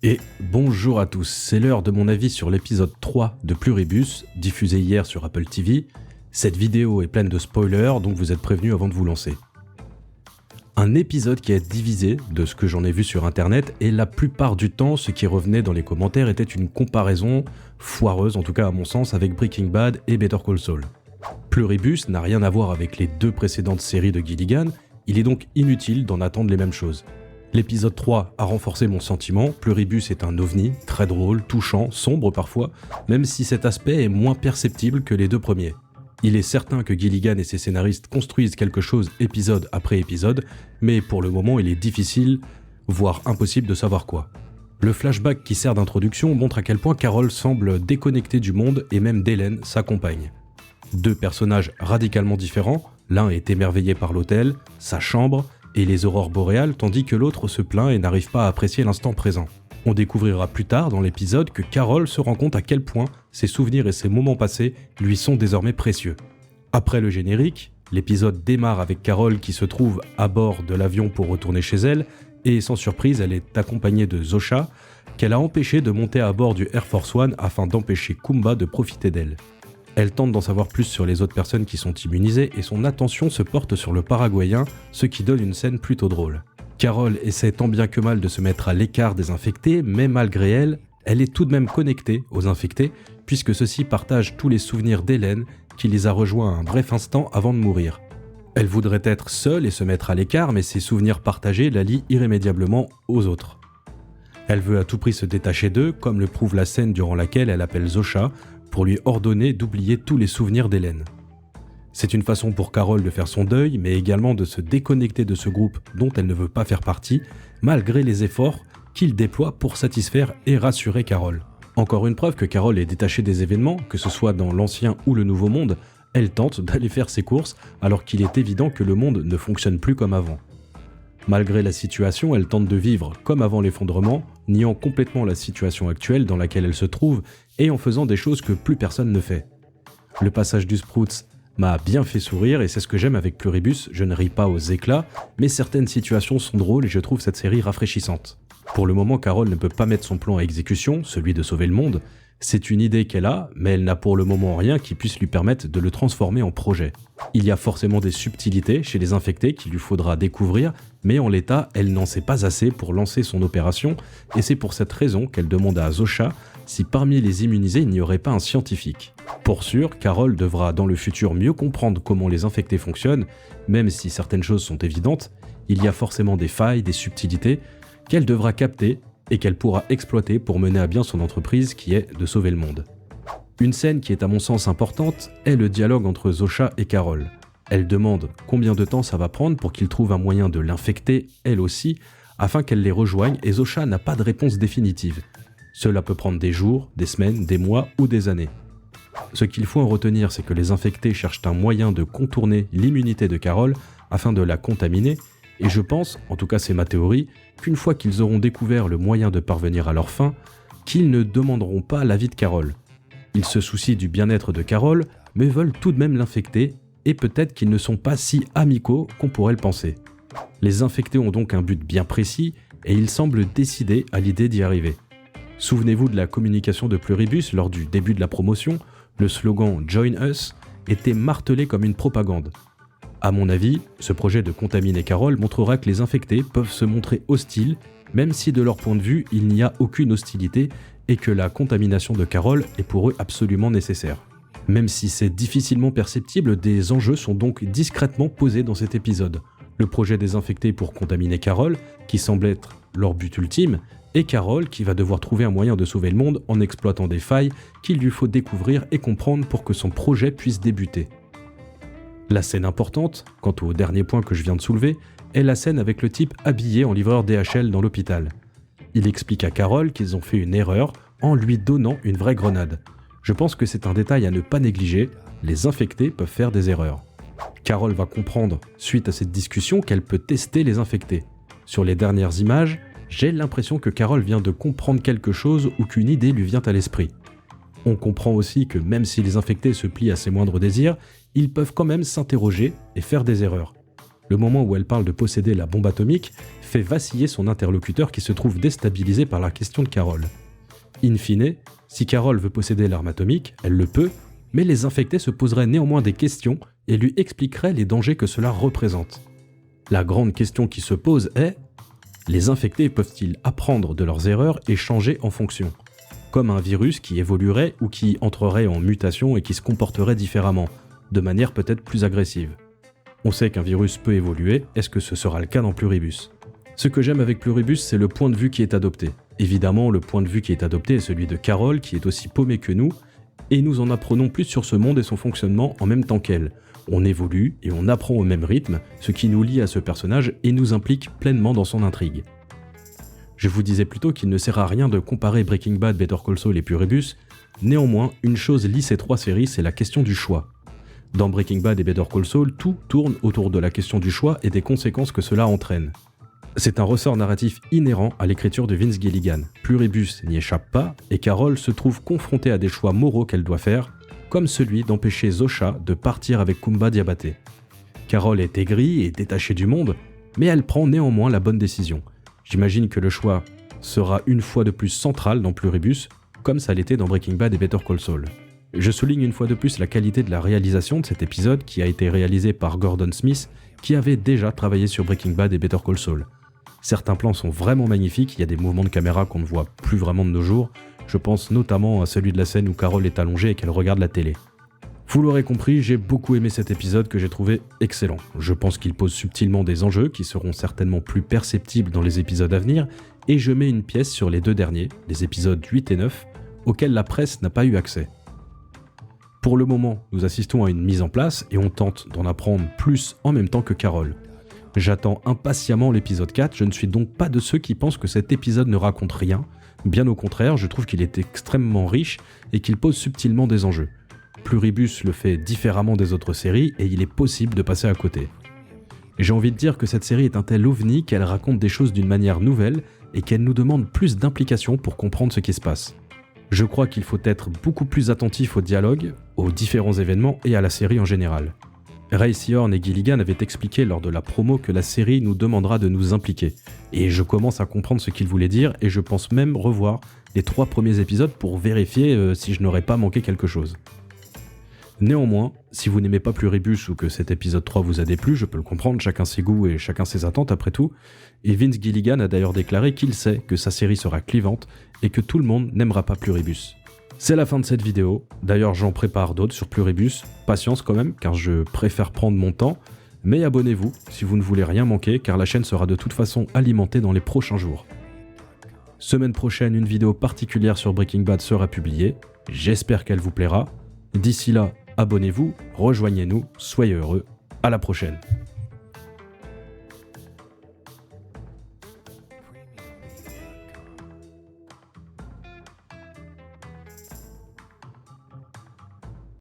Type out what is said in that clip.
Et bonjour à tous, c'est l'heure de mon avis sur l'épisode 3 de Pluribus, diffusé hier sur Apple TV. Cette vidéo est pleine de spoilers, donc vous êtes prévenus avant de vous lancer. Un épisode qui est divisé de ce que j'en ai vu sur internet, et la plupart du temps, ce qui revenait dans les commentaires était une comparaison foireuse, en tout cas à mon sens, avec Breaking Bad et Better Call Saul. Pluribus n'a rien à voir avec les deux précédentes séries de Gilligan, il est donc inutile d'en attendre les mêmes choses. L'épisode 3 a renforcé mon sentiment, Pluribus est un ovni, très drôle, touchant, sombre parfois, même si cet aspect est moins perceptible que les deux premiers. Il est certain que Gilligan et ses scénaristes construisent quelque chose épisode après épisode, mais pour le moment il est difficile, voire impossible de savoir quoi. Le flashback qui sert d'introduction montre à quel point Carol semble déconnectée du monde et même d'Hélène, sa compagne. Deux personnages radicalement différents, l'un est émerveillé par l'hôtel, sa chambre, et les aurores boréales, tandis que l'autre se plaint et n'arrive pas à apprécier l'instant présent. On découvrira plus tard dans l'épisode que Carol se rend compte à quel point ses souvenirs et ses moments passés lui sont désormais précieux. Après le générique, l'épisode démarre avec Carol qui se trouve à bord de l'avion pour retourner chez elle, et sans surprise, elle est accompagnée de Zosha, qu'elle a empêché de monter à bord du Air Force One afin d'empêcher Kumba de profiter d'elle. Elle tente d'en savoir plus sur les autres personnes qui sont immunisées et son attention se porte sur le Paraguayen, ce qui donne une scène plutôt drôle. Carol essaie tant bien que mal de se mettre à l'écart des infectés, mais malgré elle, elle est tout de même connectée aux infectés, puisque ceux-ci partagent tous les souvenirs d'Hélène, qui les a rejoints un bref instant avant de mourir. Elle voudrait être seule et se mettre à l'écart, mais ses souvenirs partagés la lient irrémédiablement aux autres. Elle veut à tout prix se détacher d'eux, comme le prouve la scène durant laquelle elle appelle Zosha, pour lui ordonner d'oublier tous les souvenirs d'Hélène. C'est une façon pour Carol de faire son deuil, mais également de se déconnecter de ce groupe dont elle ne veut pas faire partie, malgré les efforts qu'il déploie pour satisfaire et rassurer Carol. Encore une preuve que Carol est détachée des événements, que ce soit dans l'ancien ou le nouveau monde, elle tente d'aller faire ses courses alors qu'il est évident que le monde ne fonctionne plus comme avant. Malgré la situation, elle tente de vivre comme avant l'effondrement, niant complètement la situation actuelle dans laquelle elle se trouve et en faisant des choses que plus personne ne fait. Le passage du Sprouts m'a bien fait sourire et c'est ce que j'aime avec Pluribus, je ne ris pas aux éclats, mais certaines situations sont drôles et je trouve cette série rafraîchissante. Pour le moment, Carol ne peut pas mettre son plan à exécution, celui de sauver le monde. C'est une idée qu'elle a, mais elle n'a pour le moment rien qui puisse lui permettre de le transformer en projet. Il y a forcément des subtilités chez les infectés qu'il lui faudra découvrir, mais en l'état, elle n'en sait pas assez pour lancer son opération, et c'est pour cette raison qu'elle demande à Zosha si parmi les immunisés il n'y aurait pas un scientifique. Pour sûr, Carol devra dans le futur mieux comprendre comment les infectés fonctionnent, même si certaines choses sont évidentes, il y a forcément des failles, des subtilités, qu'elle devra capter et qu'elle pourra exploiter pour mener à bien son entreprise qui est de sauver le monde. Une scène qui est à mon sens importante est le dialogue entre Zosha et Carol. Elle demande combien de temps ça va prendre pour qu'il trouve un moyen de l'infecter, elle aussi, afin qu'elle les rejoigne et Zosha n'a pas de réponse définitive. Cela peut prendre des jours, des semaines, des mois ou des années. Ce qu'il faut en retenir, c'est que les infectés cherchent un moyen de contourner l'immunité de Carol afin de la contaminer, et je pense, en tout cas c'est ma théorie, qu'une fois qu'ils auront découvert le moyen de parvenir à leur fin, qu'ils ne demanderont pas l'avis de Carol. Ils se soucient du bien-être de Carol, mais veulent tout de même l'infecter, et peut-être qu'ils ne sont pas si amicaux qu'on pourrait le penser. Les infectés ont donc un but bien précis, et ils semblent décidés à l'idée d'y arriver. Souvenez-vous de la communication de Pluribus lors du début de la promotion, le slogan « Join Us » était martelé comme une propagande. À mon avis, ce projet de contaminer Carol montrera que les infectés peuvent se montrer hostiles, même si de leur point de vue, il n'y a aucune hostilité et que la contamination de Carol est pour eux absolument nécessaire. Même si c'est difficilement perceptible, des enjeux sont donc discrètement posés dans cet épisode. Le projet des infectés pour contaminer Carol, qui semble être leur but ultime, et Carol qui va devoir trouver un moyen de sauver le monde en exploitant des failles qu'il lui faut découvrir et comprendre pour que son projet puisse débuter. La scène importante, quant au dernier point que je viens de soulever, est la scène avec le type habillé en livreur DHL dans l'hôpital. Il explique à Carol qu'ils ont fait une erreur en lui donnant une vraie grenade. Je pense que c'est un détail à ne pas négliger, les infectés peuvent faire des erreurs. Carol va comprendre, suite à cette discussion, qu'elle peut tester les infectés. Sur les dernières images, j'ai l'impression que Carol vient de comprendre quelque chose ou qu'une idée lui vient à l'esprit. On comprend aussi que même si les infectés se plient à ses moindres désirs, ils peuvent quand même s'interroger et faire des erreurs. Le moment où elle parle de posséder la bombe atomique fait vaciller son interlocuteur qui se trouve déstabilisé par la question de Carol. In fine, si Carol veut posséder l'arme atomique, elle le peut, mais les infectés se poseraient néanmoins des questions et lui expliqueraient les dangers que cela représente. La grande question qui se pose est: les infectés peuvent-ils apprendre de leurs erreurs et changer en fonction ? Comme un virus qui évoluerait ou qui entrerait en mutation et qui se comporterait différemment, de manière peut-être plus agressive. On sait qu'un virus peut évoluer, est-ce que ce sera le cas dans Pluribus ? Ce que j'aime avec Pluribus, c'est le point de vue qui est adopté. Évidemment, le point de vue qui est adopté est celui de Carol, qui est aussi paumée que nous, et nous en apprenons plus sur ce monde et son fonctionnement en même temps qu'elle. On évolue et on apprend au même rythme, ce qui nous lie à ce personnage et nous implique pleinement dans son intrigue. Je vous disais plutôt qu'il ne sert à rien de comparer Breaking Bad, Better Call Saul et Pluribus, néanmoins, une chose lie ces trois séries, c'est la question du choix. Dans Breaking Bad et Better Call Saul, tout tourne autour de la question du choix et des conséquences que cela entraîne. C'est un ressort narratif inhérent à l'écriture de Vince Gilligan. Pluribus n'y échappe pas, et Carol se trouve confrontée à des choix moraux qu'elle doit faire, comme celui d'empêcher Zosha de partir avec Kumba Diabaté. Carol est aigrie et détachée du monde, mais elle prend néanmoins la bonne décision. J'imagine que le choix sera une fois de plus central dans Pluribus, comme ça l'était dans Breaking Bad et Better Call Saul. Je souligne une fois de plus la qualité de la réalisation de cet épisode qui a été réalisé par Gordon Smith, qui avait déjà travaillé sur Breaking Bad et Better Call Saul. Certains plans sont vraiment magnifiques, il y a des mouvements de caméra qu'on ne voit plus vraiment de nos jours, je pense notamment à celui de la scène où Carol est allongée et qu'elle regarde la télé. Vous l'aurez compris, j'ai beaucoup aimé cet épisode que j'ai trouvé excellent. Je pense qu'il pose subtilement des enjeux qui seront certainement plus perceptibles dans les épisodes à venir, et je mets une pièce sur les deux derniers, les épisodes 8 et 9, auxquels la presse n'a pas eu accès. Pour le moment, nous assistons à une mise en place et on tente d'en apprendre plus en même temps que Carol. J'attends impatiemment l'épisode 4, je ne suis donc pas de ceux qui pensent que cet épisode ne raconte rien, bien au contraire, je trouve qu'il est extrêmement riche et qu'il pose subtilement des enjeux. Pluribus le fait différemment des autres séries et il est possible de passer à côté. J'ai envie de dire que cette série est un tel ovni qu'elle raconte des choses d'une manière nouvelle et qu'elle nous demande plus d'implication pour comprendre ce qui se passe. Je crois qu'il faut être beaucoup plus attentif au dialogue, aux différents événements et à la série en général. Ray Seahorn et Gilligan avaient expliqué lors de la promo que la série nous demandera de nous impliquer. Et je commence à comprendre ce qu'ils voulaient dire et je pense même revoir les 3 premiers épisodes pour vérifier si je n'aurais pas manqué quelque chose. Néanmoins, si vous n'aimez pas Pluribus ou que cet épisode 3 vous a déplu, je peux le comprendre, chacun ses goûts et chacun ses attentes après tout, et Vince Gilligan a d'ailleurs déclaré qu'il sait que sa série sera clivante et que tout le monde n'aimera pas Pluribus. C'est la fin de cette vidéo, d'ailleurs j'en prépare d'autres sur Pluribus, patience quand même car je préfère prendre mon temps, mais abonnez-vous si vous ne voulez rien manquer car la chaîne sera de toute façon alimentée dans les prochains jours. Semaine prochaine, une vidéo particulière sur Breaking Bad sera publiée, j'espère qu'elle vous plaira. D'ici là, abonnez-vous, rejoignez-nous, soyez heureux, à la prochaine.